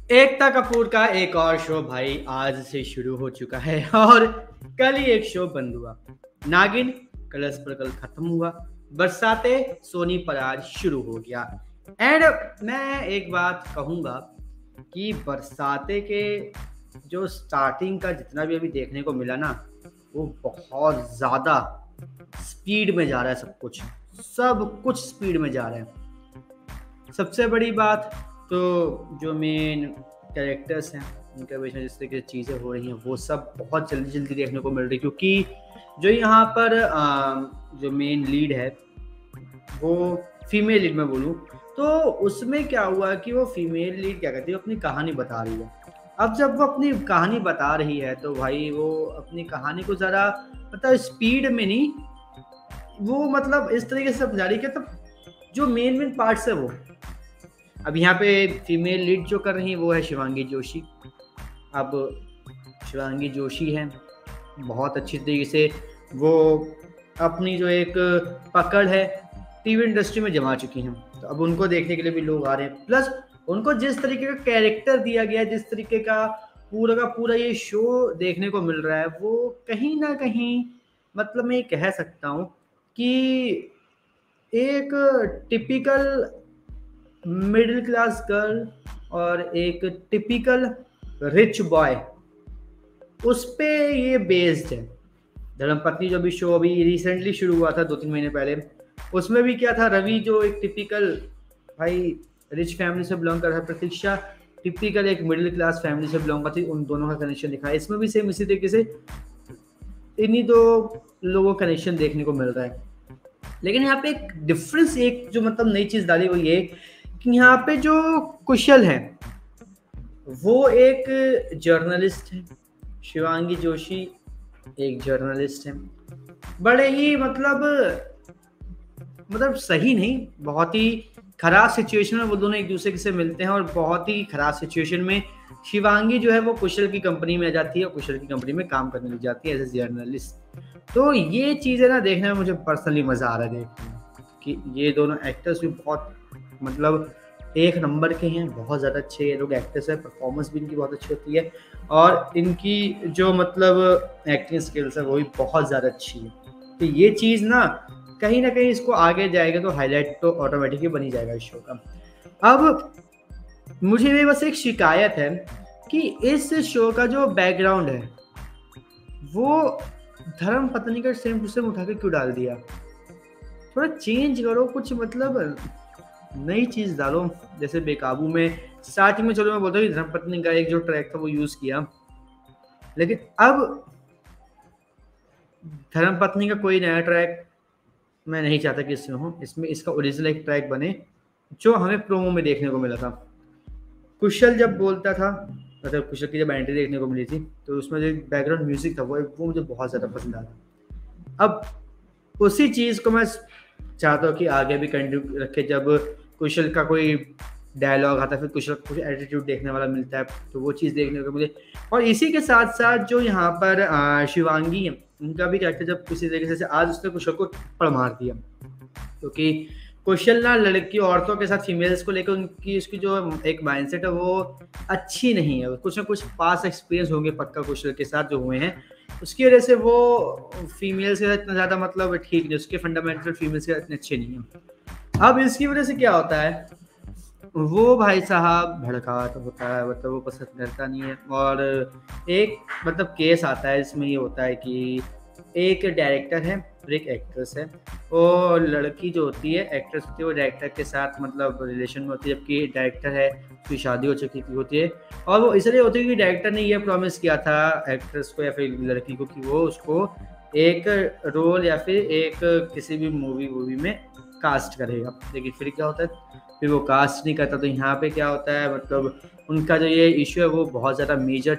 एकता कपूर का एक और शो भाई आज से शुरू हो चुका है और कल ही एक शो बंद हुआ। नागिन कलर्स पर कल खत्म हुआ। बरसाते सोनी पर आज शुरू हो गया। एंड मैं एक बात कहूंगा कि बरसाते के जो स्टार्टिंग का जितना भी अभी देखने को मिला ना, वो बहुत ज्यादा स्पीड में जा रहा है। सब कुछ स्पीड में जा रहा है। सबसे बड़ी बात तो जो मेन कैरेक्टर्स हैं उनके बीच में जिस तरीके से चीज़ें हो रही हैं वो सब बहुत जल्दी जल्दी देखने को मिल रही है, क्योंकि जो यहाँ पर जो मेन लीड है वो फीमेल लीड में बोलूँ तो उसमें क्या हुआ कि वो फीमेल लीड क्या करती है, अपनी कहानी बता रही है। अब जब वो अपनी कहानी बता रही है तो भाई वो अपनी कहानी को ज़रा मतलब स्पीड में नहीं, वो मतलब इस तरीके से समझा रही है कि तब जो मेन मेन पार्ट्स है वो अब यहाँ पे फीमेल लीड जो कर रही है वो है शिवांगी जोशी। अब शिवांगी जोशी है, बहुत अच्छी तरीके से वो अपनी जो एक पकड़ है टीवी इंडस्ट्री में जमा चुकी हैं। तो अब उनको देखने के लिए भी लोग आ रहे हैं। प्लस उनको जिस तरीके का कैरेक्टर दिया गया है, जिस तरीके का पूरा ये शो देखने को मिल रहा है, वो कहीं ना कहीं मतलब मैं कह सकता हूँ कि एक टिपिकल मिडिल क्लास गर्ल और एक टिपिकल रिच बॉय उस पे ये बेस्ड है। धर्मपत्नी जो भी शो अभी रिसेंटली शुरू हुआ था 2-3 महीने पहले, उसमें भी क्या था, रवि जो एक टिपिकल भाई रिच फैमिली से बिलोंग कर रहा है, प्रतीक्षा टिपिकल एक मिडिल क्लास फैमिली से बिलोंग करती, उन दोनों का कनेक्शन दिखा है। इसमें भी सेम इसी तरीके से इन्हीं दो लोगों का कनेक्शन देखने को मिल रहा है। लेकिन यहाँ पे एक डिफरेंस, एक जो मतलब नई चीज डाली वो ये कि यहाँ पे जो कुशल है वो एक जर्नलिस्ट है, शिवांगी जोशी एक जर्नलिस्ट है। बड़े ही मतलब सही नहीं, बहुत ही खराब सिचुएशन में वो दोनों एक दूसरे से मिलते हैं और बहुत ही खराब सिचुएशन में शिवांगी जो है वो कुशल की कंपनी में जाती है और कुशल की कंपनी में काम करने लग जाती है एज ए जर्नलिस्ट। तो ये चीज़ें ना देखने में मुझे पर्सनली मज़ा आ रहा है देखने में कि ये दोनों एक्टर्स भी बहुत मतलब एक नंबर के हैं, बहुत ज़्यादा अच्छे ये लोग एक्टर्स हैं, परफॉर्मेंस भी इनकी बहुत अच्छी होती है और इनकी जो मतलब एक्टिंग स्किल्स है वो भी बहुत ज़्यादा अच्छी है। तो ये चीज़ ना कहीं इसको आगे जाएगा तो हाईलाइट तो ऑटोमेटिकली बनी जाएगा इस शो का। अब मुझे भी बस एक शिकायत है कि इस शो का जो बैकग्राउंड है वो धर्म पत्नी का सेम टू सेम उठा के क्यों डाल दिया? थोड़ा चेंज करो, कुछ मतलब नई चीज डालो। जैसे बेकाबू में स्टार्टिंग में चलो मैं बोलता हूँ कि धर्म पत्नी का एक जो ट्रैक था वो यूज किया, लेकिन अब धर्म पत्नी का कोई नया ट्रैक मैं नहीं चाहता कि इसमें हो। इसमें इसका ओरिजिनल एक ट्रैक बने जो हमें प्रोमो में देखने को मिला था। कुशल जब बोलता था, मतलब कुशल की जब एंट्री देखने को मिली थी तो उसमें जो बैकग्राउंड म्यूजिक था वो मुझे बहुत ज़्यादा पसंद आया। अब उसी चीज़ को मैं चाहता हूँ कि आगे भी कंटिन्यू रखे। जब कुशल का कोई डायलॉग आता है फिर कुशल का कुछ एटीट्यूड देखने वाला मिलता है तो वो चीज़ देखने को मिले। और इसी के साथ साथ जो यहाँ पर शिवांगी है उनका भी कैरेक्टर जब किसी तरीके से आज उसने कुशल को पड़ मार दिया, क्योंकि कुशल ना लड़की औरतों के साथ फीमेल्स को लेकर उनकी उसकी जो एक माइंडसेट है वो अच्छी नहीं है। कुछ ना कुछ पास एक्सपीरियंस होंगे पक्का कुशल के साथ जो हुए हैं, उसकी वजह से वो फीमेल्स के साथ इतना ज़्यादा मतलब ठीक नहीं, उसके फंडामेंटल फीमेल्स के साथ इतने अच्छे नहीं हैं। अब इसकी वजह से क्या होता है, वो भाई साहब भड़का होता है, मतलब वो पसंद करता नहीं है। और एक मतलब केस आता है इसमें, ये होता है कि एक डायरेक्टर है और एक एक्ट्रेस है। वो लड़की जो होती है एक्ट्रेस होती है वो डायरेक्टर के साथ मतलब रिलेशन में होती है, जबकि डायरेक्टर है उसकी शादी हो चुकी होती है। और वो इसलिए होती है कि डायरेक्टर ने ये प्रॉमिस किया था एक्ट्रेस को या फिर लड़की को कि वो उसको एक रोल या फिर एक किसी भी मूवी में कास्ट करेगा। लेकिन फिर क्या होता है, फिर वो कास्ट नहीं करता। तो यहाँ पे क्या होता है, मतलब उनका जो ये इशू है वो बहुत ज़्यादा मेजर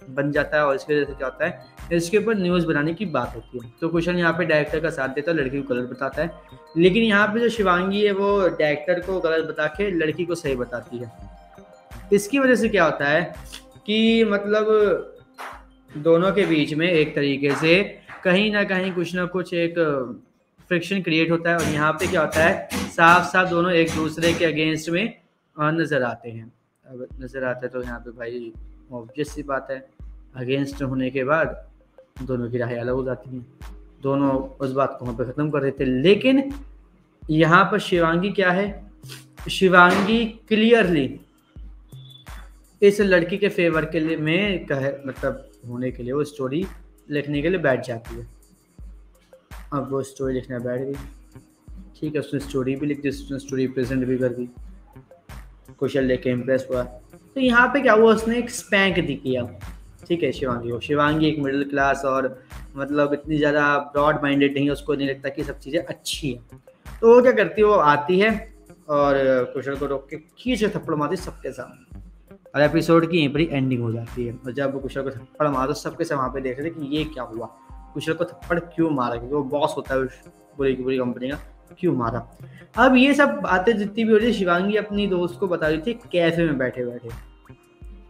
बन जाता है और इसकी वजह से क्या होता है इसके ऊपर न्यूज़ बनाने की बात होती है। तो कुशल यहाँ पे डायरेक्टर का साथ देता है, लड़की को गलत बताता है। लेकिन यहाँ पे जो शिवांगी है वो डायरेक्टर को गलत बता के लड़की को सही बताती है। इसकी वजह से क्या होता है कि मतलब दोनों के बीच में एक तरीके से कहीं ना कहीं कुछ ना कुछ एक फ्रिक्शन क्रिएट होता है। और यहाँ पे क्या होता है, साफ साफ दोनों एक दूसरे के अगेंस्ट में नजर आते हैं। अब नज़र आता है तो यहाँ पे भाई ऑब्वियस सी बात है, अगेंस्ट होने के बाद दोनों की राहें अलग हो जाती हैं, दोनों उस बात को वहाँ पे ख़त्म कर देते हैं। लेकिन यहाँ पर शिवांगी क्या है, शिवांगी क्लियरली इस लड़की के फेवर के लिए में मतलब होने के लिए वो स्टोरी लिखने के लिए बैठ जाती है। अब वो स्टोरी लिखने बैठ गई, ठीक है, उसने स्टोरी भी लिख दी, उसने स्टोरी प्रेजेंट भी कर दी, कुशल लेके इम्प्रेस हुआ। तो यहाँ पे क्या हुआ, उसने एक स्पैंक दी किया, ठीक है, शिवांगी को। शिवांगी एक मिडिल क्लास और मतलब इतनी ज़्यादा ब्रॉड माइंडेड नहीं है, उसको नहीं लगता कि सब चीज़ें अच्छी हैं। तो वो क्या करती है, वो आती है और कुशल को रोक के खींच के थप्पड़ मारती सबके सामने, और एपिसोड की यहीं पर ही एंडिंग हो जाती है। और जब वो कुशल को थप्पड़ मारा तो सबके सब वहाँ पे देख रहे थे कि ये क्या हुआ, कुशल को थप्पड़ क्यों मारा, क्योंकि वो बॉस होता है उस पूरी की पूरी कंपनी का, क्यों मारा। अब ये सब बातें जितनी भी हो रही है, शिवांगी अपनी दोस्त को बता रही थी कैफे में बैठे बैठे।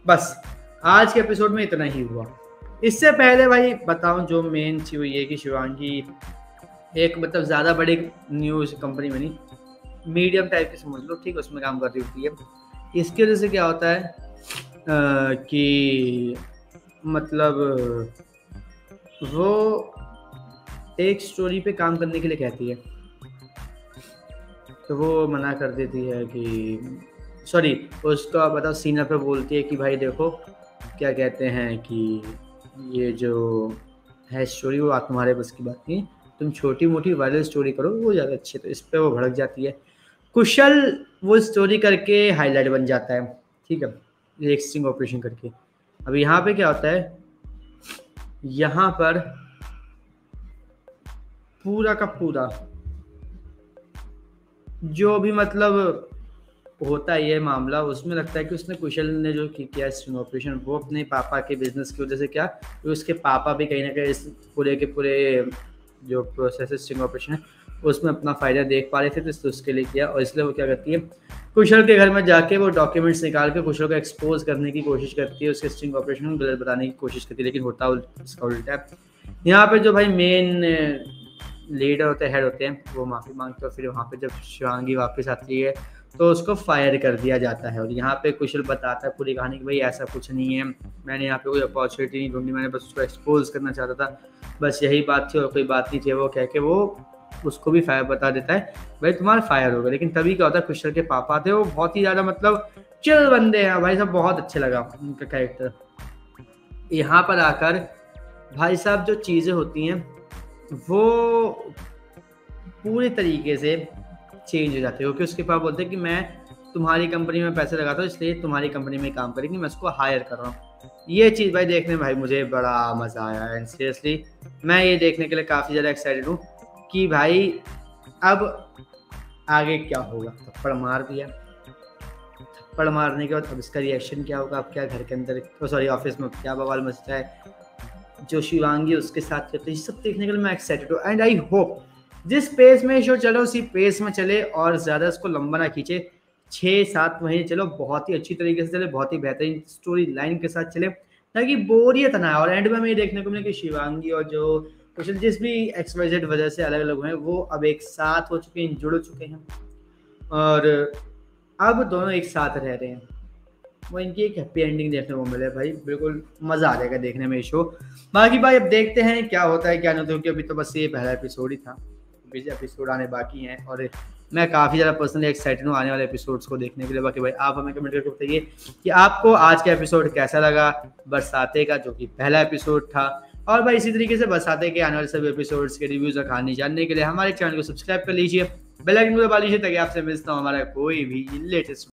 बस आज के एपिसोड में इतना ही हुआ। इससे पहले भाई बताऊं, जो मेन चीज़ ये कि शिवांगी एक मतलब ज़्यादा बड़ी न्यूज़ कंपनी में नहीं, मीडियम टाइप की समझ लो, ठीक, उसमें काम कर रही होती है। इसकी वजह से क्या होता है कि मतलब वो एक स्टोरी पे काम करने के लिए कहती है, तो वो मना कर देती है कि सॉरी, उसका बताओ सीनियर पे बोलती है कि भाई देखो क्या कहते हैं कि ये जो है स्टोरी वो तुम्हारे बस की बात नहीं, तुम छोटी मोटी वायरल स्टोरी करो, वो ज़्यादा अच्छी है। तो इस पर वो भड़क जाती है। कुशल वो स्टोरी करके हाईलाइट बन जाता है, ठीक है, एक स्टिंग ऑपरेशन करके। अब यहाँ पे क्या होता है, यहाँ पर पूरा का पूरा जो भी मतलब होता है ये मामला, उसमें लगता है कि उसने कुशल ने जो किया स्टिंग ऑपरेशन, वो अपने पापा के बिजनेस की वजह से क्या, तो उसके पापा भी कहीं ना कहीं इस पूरे के पूरे जो प्रोसेस है स्टिंग ऑपरेशन है उसमें अपना फ़ायदा देख पा रहे थे, तो उसके लिए किया। और इसलिए वो क्या करती है, कुशल के घर में जाके वो डॉक्यूमेंट्स निकाल के कुशल को एक्सपोज करने की कोशिश करती है, उसके स्टिंग ऑपरेशन को गलत बताने की कोशिश करती है, लेकिन होता उसका उल्टा है। यहाँ पे जो भाई मेन लीडर होते हैं, हेड होते हैं, वो माफ़ी मांगते हैं। फिर वहाँ पे जब शिवांगी वापस आती है तो उसको फायर कर दिया जाता है। और यहाँ पे कुशल बताता है पूरी कहानी कि भाई ऐसा कुछ नहीं है, मैंने यहाँ पे कोई अपॉर्चुनिटी नहीं ढूंढी, मैंने बस उसको एक्सपोज करना चाहता था, बस यही बात थी और कोई बात नहीं थी। वो कह के वो उसको भी फायर बता देता है, भाई तुम्हारा फायर होगा। लेकिन तभी क्या होता है, कुशल के पापा थे, वो बहुत ही ज़्यादा मतलब चिल बंदे हैं भाई साहब, बहुत अच्छे लगा उनका कैरेक्टर। यहाँ पर आकर भाई साहब जो चीज़ें होती हैं वो पूरी तरीके से चेंज हो जाती है, क्योंकि उसके पास बोलते हैं कि मैं तुम्हारी कंपनी में पैसे लगाता हूँ, इसलिए तुम्हारी कंपनी में काम करेंगे, मैं उसको हायर कर रहा हूँ। ये चीज़ भाई देखने में भाई मुझे बड़ा मज़ा आया एंड सीरियसली मैं ये देखने के लिए काफ़ी ज़्यादा एक्साइटेड हूँ कि भाई अब आगे क्या होगा। थप्पड़ मार दिया, थप्पड़ मारने के बाद अब इसका रिएक्शन क्या होगा, अब क्या घर के अंदर सॉरी ऑफिस में क्या बवाल मचता है, जो शिवांगी उसके साथ करते हैं, सब देखने के लिए मैं एक्साइटेड हूँ। एंड आई होप जिस पेस में शो चलो उसी पेस में चले और ज़्यादा इसको लंबा ना खींचे, 6-7 महीने चलो, बहुत ही अच्छी तरीके से चले, बहुत ही बेहतरीन स्टोरी लाइन के साथ चले, ताकि बोरियत ना आए। और एंड में हमें देखने को मिले कि शिवांगी और जो कुशल जिस भी XYZ वजह से अलग अलग हुए हैं, वो अब एक साथ हो चुके हैं, जुड़ चुके हैं और अब दोनों एक साथ रह रहे हैं। वो इनकी एक हैप्पी एंडिंग देखने को मिले भाई, बिल्कुल मज़ा आ जाएगा देखने में ये शो। बाकी भाई अब देखते हैं क्या होता है क्या नहीं, क्योंकि अभी तो बस ये पहला एपिसोड ही था, बीच एपिसोड आने बाकी हैं और मैं काफ़ी ज़्यादा पर्सनली एक्साइटेड हूँ आने वाले एपिसोड्स को देखने के लिए। बाकी भाई आप हमें कमेंट करके बताइए कि आपको आज का एपिसोड कैसा लगा, बरसाते का जो कि पहला एपिसोड था। और भाई इसी तरीके से बरसाते के आने वाले सभी एपिसोड्स के रिव्यूज़ और कहानी जानने के लिए हमारे चैनल को सब्सक्राइब कर लीजिए, बेल आइकन को दबा लीजिए ताकि आपसे मिलता हूँ हमारा कोई भी लेटेस्ट